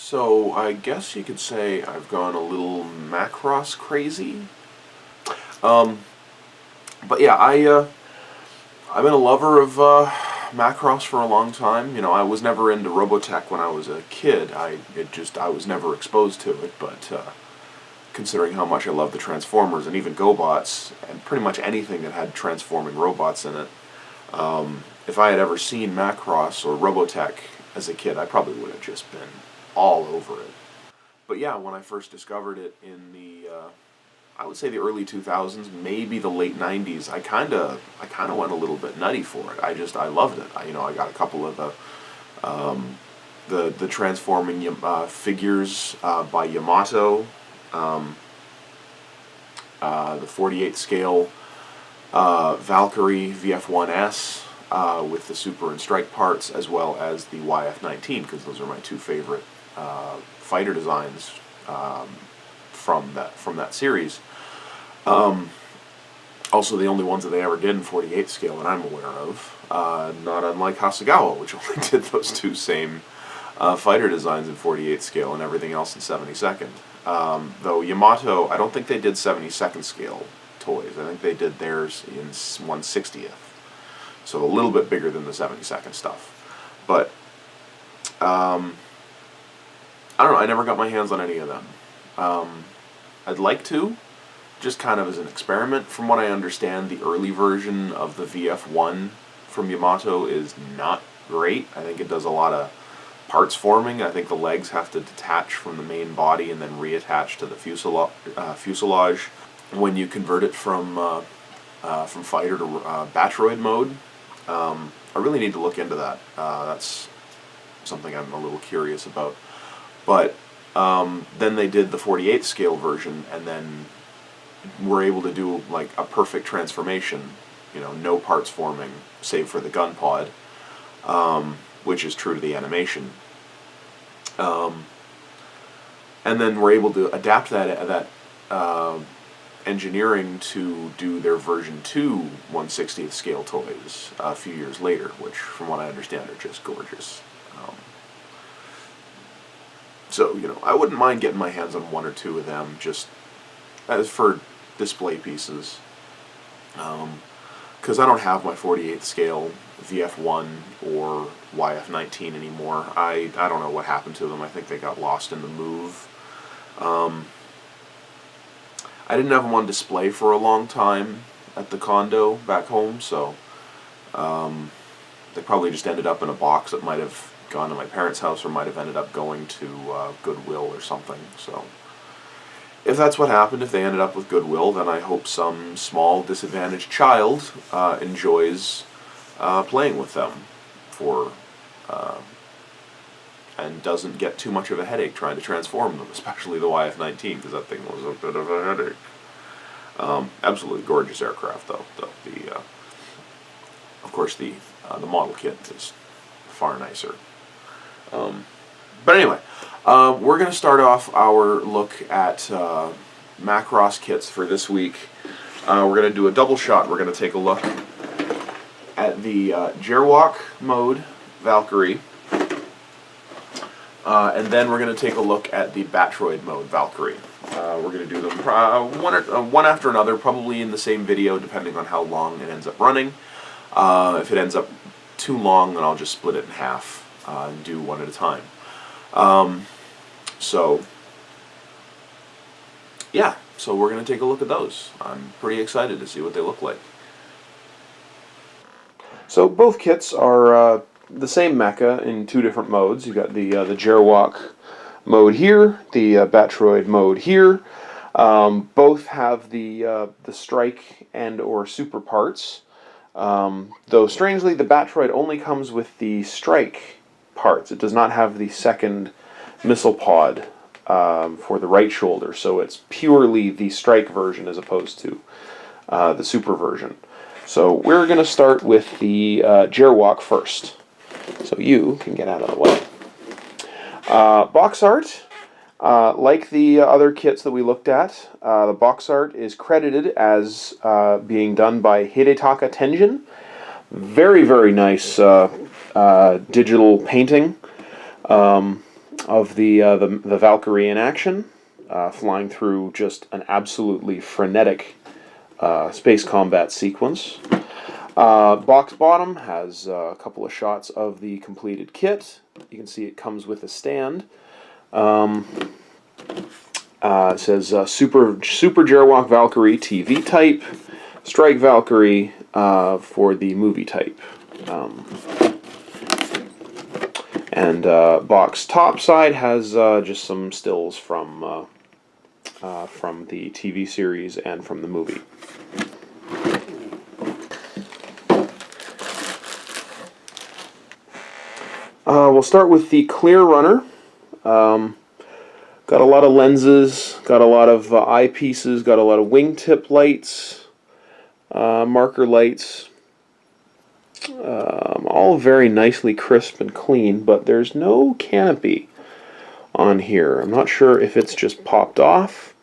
So I guess you could say I've gone a little Macross crazy. Um, but yeah, I've been a lover of Macross for a long time. You know, I was never into Robotech when I was a kid. I was never exposed to it. But considering how much I love the Transformers and even GoBots and pretty much anything that had transforming robots in it, if I had ever seen Macross or Robotech as a kid, I probably would have just been all over it. But yeah, when I first discovered it in the, I would say the early 2000s, maybe the late 90s, I kind of went a little bit nutty for it. I loved it. I got a couple of the transforming figures by Yamato, the 48 scale Valkyrie VF-1S with the Super and Strike parts, as well as the YF-19, because those are my two favorite fighter designs from that series. Also, the only ones that they ever did in 48 scale that I'm aware of, not unlike Hasegawa, which only did those two same fighter designs in 48 scale and everything else in 72nd. Though Yamato, I don't think they did 72nd scale toys. I think they did theirs in 1/60th. So a little bit bigger than the 72nd stuff. But, I don't know, I never got my hands on any of them. I'd like to, just kind of as an experiment. From what I understand, the early version of the VF-1 from Yamato is not great. I think it does a lot of parts forming. I think the legs have to detach from the main body and then reattach to the fuselage. When you convert it from fighter to Batroid mode, I really need to look into that. That's something I'm a little curious about. But then they did the 48 scale version, and then were able to do like a perfect transformation. No parts forming, save for the Gunpod, which is true to the animation. And then we're able to adapt that engineering to do their version 2 1/60th scale toys a few years later, which, from what I understand, are just gorgeous. So, I wouldn't mind getting my hands on one or two of them, just as for display pieces. Because I don't have my 48 scale VF-1 or YF-19 anymore. I don't know what happened to them. I think they got lost in the move. I didn't have them on display for a long time at the condo back home, so they probably just ended up in a box that might have gone to my parents' house or might have ended up going to Goodwill or something. So if that's what happened, if they ended up with Goodwill, then I hope some small disadvantaged child enjoys playing with them and doesn't get too much of a headache trying to transform them, especially the YF-19, because that thing was a bit of a headache. Absolutely gorgeous aircraft, though. Of course, the model kit is far nicer. But anyway, we're going to start off our look at Macross kits for this week. We're going to do a double shot. We're going to take a look at the Gerwalk mode Valkyrie. And then we're going to take a look at the Batroid mode Valkyrie. We're going to do them one after another, probably in the same video, depending on how long it ends up running. If it ends up too long, then I'll just split it in half and do one at a time. So we're going to take a look at those. I'm pretty excited to see what they look like. So both kits are the same mecha in two different modes. You've got the Gerwalk mode here, the Batroid mode here. Both have the Strike and or Super parts. Though strangely, the Batroid only comes with the Strike parts. It does not have the second missile pod for the right shoulder, so it's purely the Strike version as opposed to the Super version. So we're going to start with the Gerwalk first. So you can get out of the way. Box art, like the other kits that we looked at, the box art is credited as being done by Hidetaka Tenjin. Very, very nice digital painting. of the Valkyrie in action, flying through just an absolutely frenetic space combat sequence. Box bottom has a couple of shots of the completed kit. You can see it comes with a stand. It says Super Gerwalk Valkyrie TV type, Strike Valkyrie for the movie type. And box top side has just some stills from the TV series and from the movie. We'll start with the clear runner. Got a lot of lenses, got a lot of eyepieces, got a lot of wingtip lights, marker lights, all very nicely crisp and clean, but there's no canopy on here. I'm not sure if it's just popped off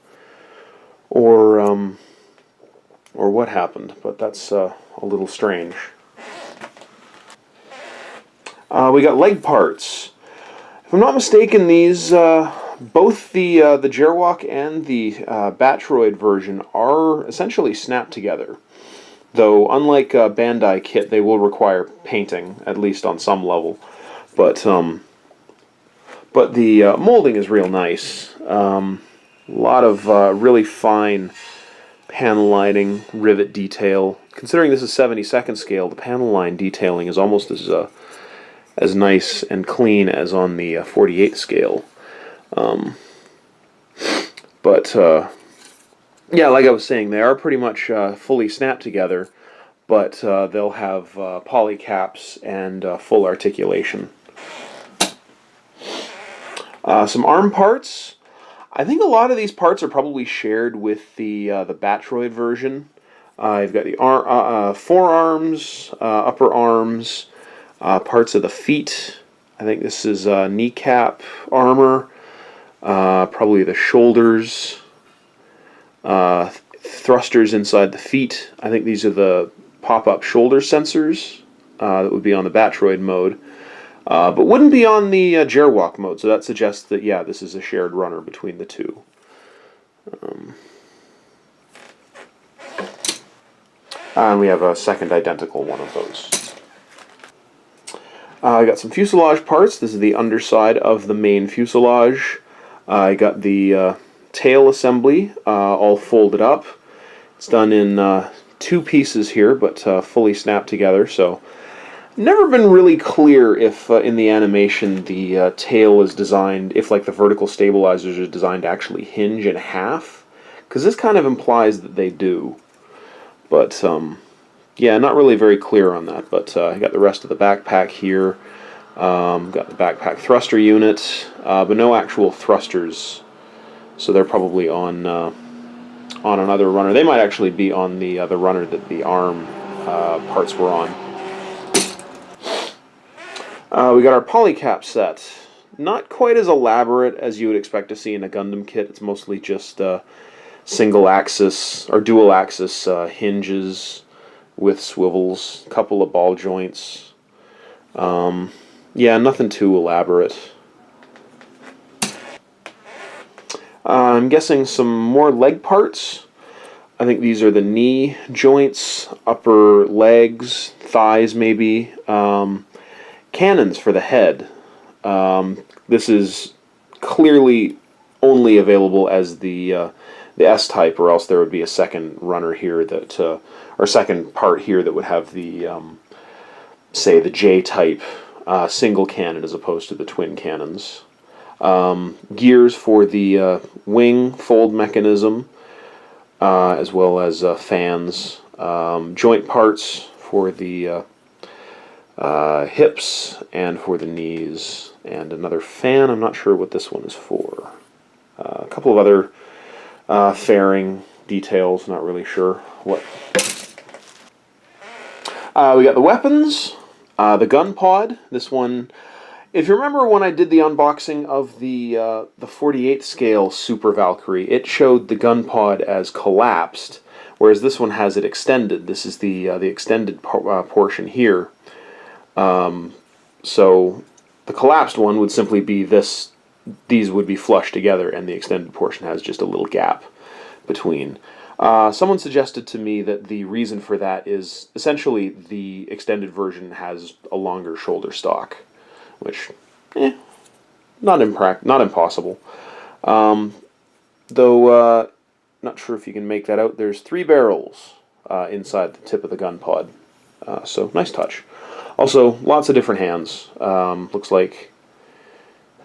or what happened, but that's a little strange. We got leg parts. If I'm not mistaken, these both the Gerwalk and the Batroid version are essentially snapped together. Though, unlike Bandai kit, they will require painting, at least on some level. But the molding is real nice. A lot of really fine panel lining, rivet detail. Considering this is 72nd scale, the panel line detailing is almost as nice and clean as on the 48 scale. Yeah, like I was saying, they are pretty much fully snapped together, but they'll have polycaps and full articulation. Some arm parts. I think a lot of these parts are probably shared with the Batroid version. You've got the forearms, upper arms, parts of the feet. I think this is kneecap armor, probably the shoulders, thrusters inside the feet. I think these are the pop-up shoulder sensors that would be on the Batroid mode, but wouldn't be on the Gerwalk mode, so that suggests that, yeah, this is a shared runner between the two. And we have a second identical one of those. I got some fuselage parts. This is the underside of the main fuselage. I got the tail assembly all folded up. It's done in two pieces here, but fully snapped together. So, never been really clear if in the animation the tail is designed, if like the vertical stabilizers are designed to actually hinge in half, because this kind of implies that they do. But yeah, not really very clear on that. But I got the rest of the backpack here. Got the backpack thruster unit, but no actual thrusters. So they're probably on another runner. They might actually be on the runner that the arm parts were on. We got our Polycap set. Not quite as elaborate as you would expect to see in a Gundam kit. It's mostly just single axis or dual axis hinges with swivels, a couple of ball joints. Yeah, nothing too elaborate. I'm guessing some more leg parts. I think these are the knee joints, upper legs, thighs maybe. Cannons for the head. This is clearly only available as the S-type, or else there would be a second runner here that, or second part here that would have the, say, the J-type single cannon as opposed to the twin cannons. Gears for the wing fold mechanism, as well as fans. Joint parts for the hips and for the knees. And another fan. I'm not sure what this one is for. A couple of other fairing details, not really sure what. We got the weapons, the Gunpod. This one, if you remember when I did the unboxing of the 48 scale Super Valkyrie, it showed the Gunpod as collapsed, whereas this one has it extended. This is the extended portion here. So the collapsed one would simply be this these would be flush together, and the extended portion has just a little gap between. Someone suggested to me that the reason for that is essentially the extended version has a longer shoulder stock, which, not impossible. Though, not sure if you can make that out. There's 3 barrels inside the tip of the gun pod, so nice touch. Also, lots of different hands. Looks like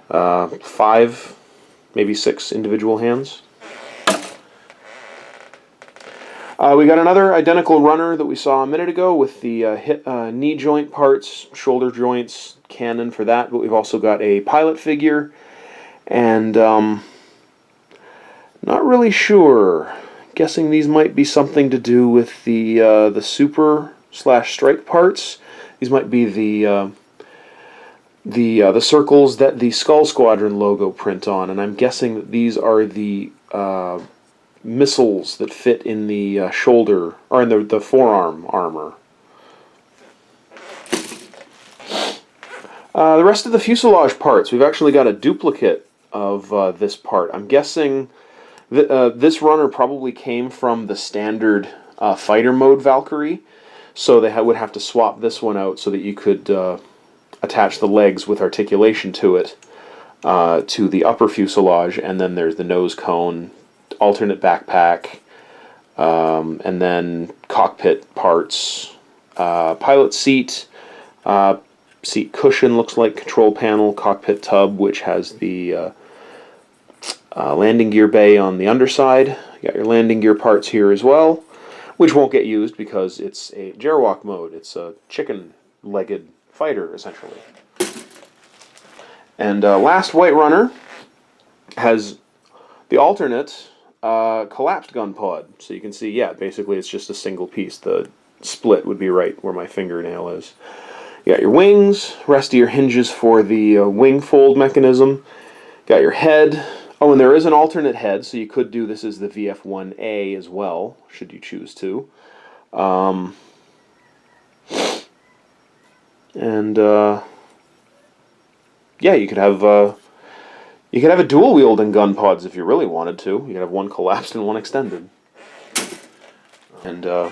5, maybe 6 individual hands. We got another identical runner that we saw a minute ago with the knee joint parts, shoulder joints, cannon for that, but we've also got a pilot figure, and not really sure. Guessing these might be something to do with the Super/Strike parts. These might be the circles that the Skull Squadron logo print on, and I'm guessing that these are the missiles that fit in the shoulder, or in the forearm armor. The rest of the fuselage parts, we've actually got a duplicate of this part. I'm guessing that this runner probably came from the standard fighter mode Valkyrie, so they would have to swap this one out so that you could attach the legs with articulation to it, to the upper fuselage, and then there's the nose cone, alternate backpack, and then cockpit parts, pilot seat, seat cushion looks like, control panel, cockpit tub, which has the landing gear bay on the underside. You got your landing gear parts here as well, which won't get used because it's a Gerwalk mode. It's a chicken-legged fighter, essentially. And last white runner has the alternate collapsed gun pod. So you can see, yeah, basically it's just a single piece. The split would be right where my fingernail is. You got your wings, rest of your hinges for the wing fold mechanism. Got your head. Oh, and there is an alternate head, so you could do this as the VF-1A as well, should you choose to. Yeah, you could have a dual wielding gun pods if you really wanted to. You could have one collapsed and one extended. And the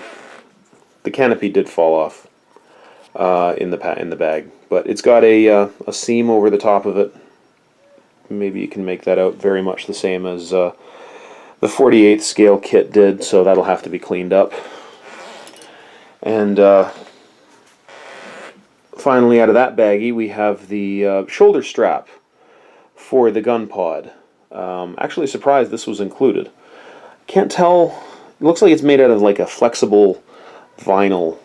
canopy did fall off in the bag, but it's got a seam over the top of it. Maybe you can make that out very much the same as the 48th scale kit did, so that'll have to be cleaned up. And finally, out of that baggie, we have the shoulder strap for the gun pod. Actually surprised this was included. Can't tell. It looks like it's made out of like a flexible vinyl.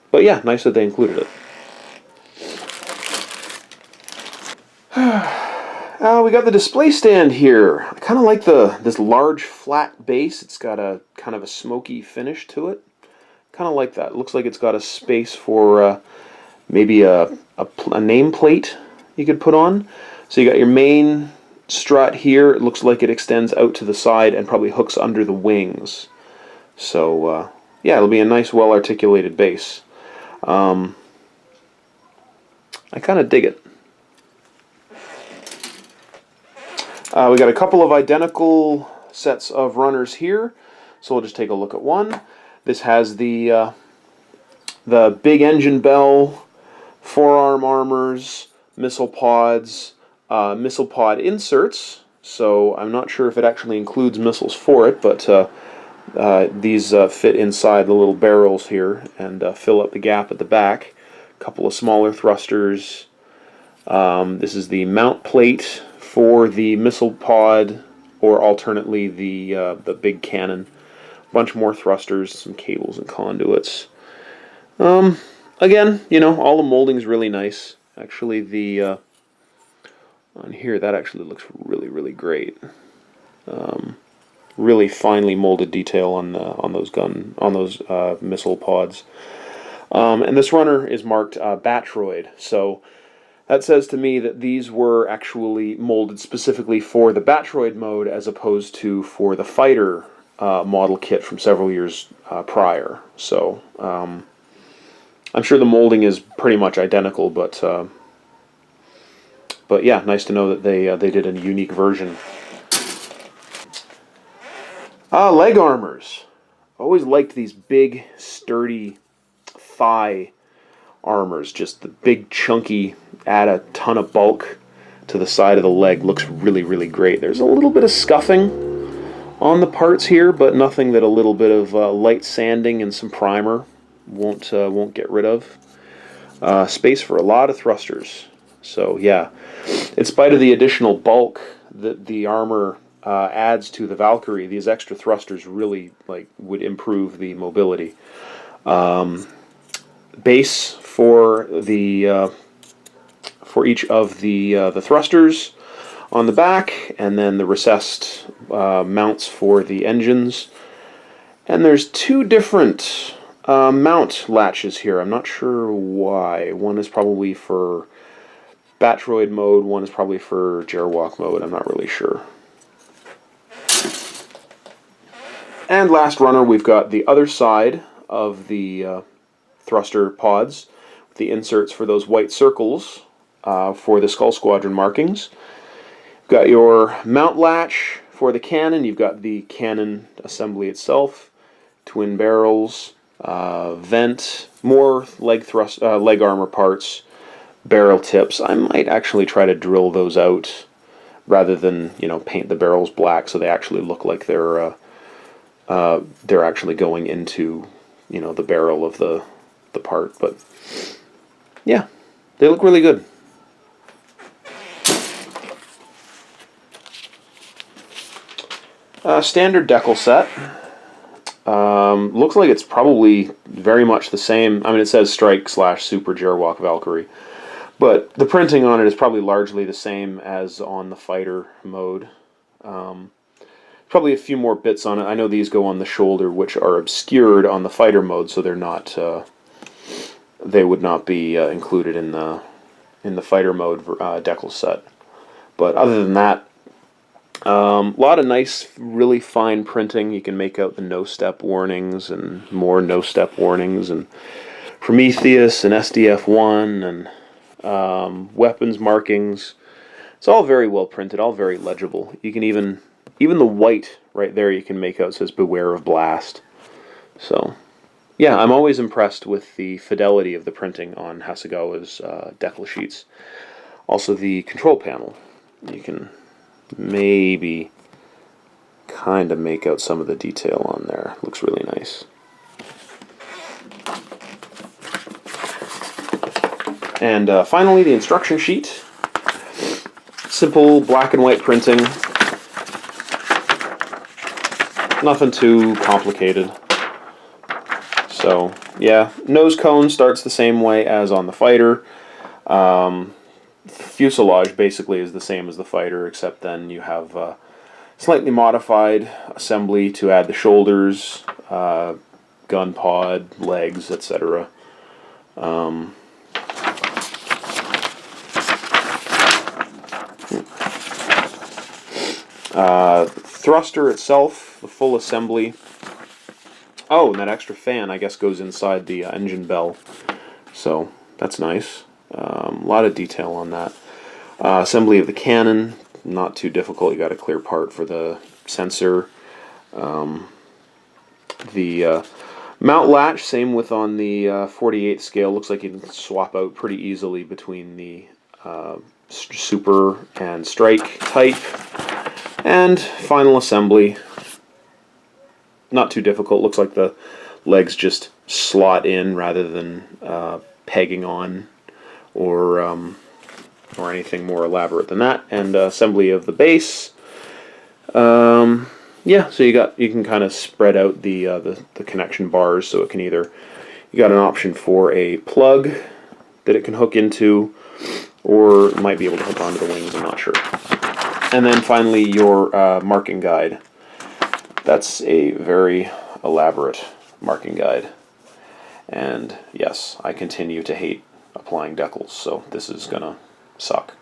But yeah, nice that they included it. We got the display stand here. I kind of like this large flat base. It's got a kind of a smoky finish to it. Kind of like that. It looks like it's got a space for maybe a nameplate you could put on. So you got your main strut here. It looks like it extends out to the side and probably hooks under the wings. So yeah, it'll be a nice, well-articulated base. I kind of dig it. We got a couple of identical sets of runners here, so we'll just take a look at one. This has the big engine bell, forearm armors, missile pods, missile pod inserts. So I'm not sure if it actually includes missiles for it, but these fit inside the little barrels here and fill up the gap at the back. A couple of smaller thrusters. This is the mount plate for the missile pod, or alternately the big cannon. A bunch more thrusters, some cables and conduits. Again, you know, all the molding's really nice. Actually, the on here that actually looks really, really great. Really finely molded detail on those missile pods. And this runner is marked Batroid, so that says to me that these were actually molded specifically for the Batroid mode as opposed to for the fighter model kit from several years prior. So I'm sure the molding is pretty much identical, but But yeah, nice to know that they did a unique version. Leg armors. Always liked these big, sturdy thigh armors. Just the big, chunky, add a ton of bulk to the side of the leg. Looks really, really great. There's a little bit of scuffing on the parts here, but nothing that a little bit of light sanding and some primer won't get rid of. Space for a lot of thrusters. So yeah, in spite of the additional bulk that the armor adds to the Valkyrie, these extra thrusters really would improve the mobility. Base for the for each of the thrusters on the back, and then the recessed mounts for the engines. And there's two different mount latches here. I'm not sure why. One is probably for Batroid mode, one is probably for Gerwalk mode. I'm not really sure. And last runner, we've got the other side of the thruster pods, with the inserts for those white circles for the Skull Squadron markings. You've got your mount latch for the cannon. You've got the cannon assembly itself, twin barrels, vent, more leg armor parts, barrel tips. I might actually try to drill those out rather than paint the barrels black so they actually look like they're actually going into the barrel of the part. But yeah, they look really good. Standard decal set. Looks like it's probably very much the same. I mean, it says Strike / Super Gerwalk Valkyrie, but the printing on it is probably largely the same as on the fighter mode. Probably a few more bits on it. I know these go on the shoulder, which are obscured on the fighter mode, so they're not. They would not be included in the fighter mode decal set. But other than that, a lot of nice, really fine printing. You can make out the no-step warnings and more no-step warnings, and Prometheus and SDF-1 and weapons markings. It's all very well printed, all very legible. You can even the white right there you can make out says "Beware of Blast." So yeah, I'm always impressed with the fidelity of the printing on Hasegawa's decal sheets. Also the control panel. You can maybe kind of make out some of the detail on there. Looks really nice. And finally, the instruction sheet. Simple black and white printing. Nothing too complicated. So yeah, nose cone starts the same way as on the fighter. Fuselage basically is the same as the fighter, except then you have slightly modified assembly to add the shoulders, gun pod, legs, etc. Thruster itself, the full assembly. Oh, and that extra fan, I guess, goes inside the engine bell. So that's nice. A lot of detail on that. Assembly of the cannon, not too difficult. You got a clear part for the sensor. The mount latch, same with on the 48 scale. Looks like you can swap out pretty easily between the Super and Strike type. And final assembly, not too difficult. Looks like the legs just slot in rather than pegging on or anything more elaborate than that. And assembly of the base. Yeah, so you can kind of spread out the connection bars, so it can either, you got an option for a plug that it can hook into, or it might be able to hook onto the wings. I'm not sure. And then finally your marking guide. That's a very elaborate marking guide. And yes, I continue to hate applying decals, so this is gonna suck.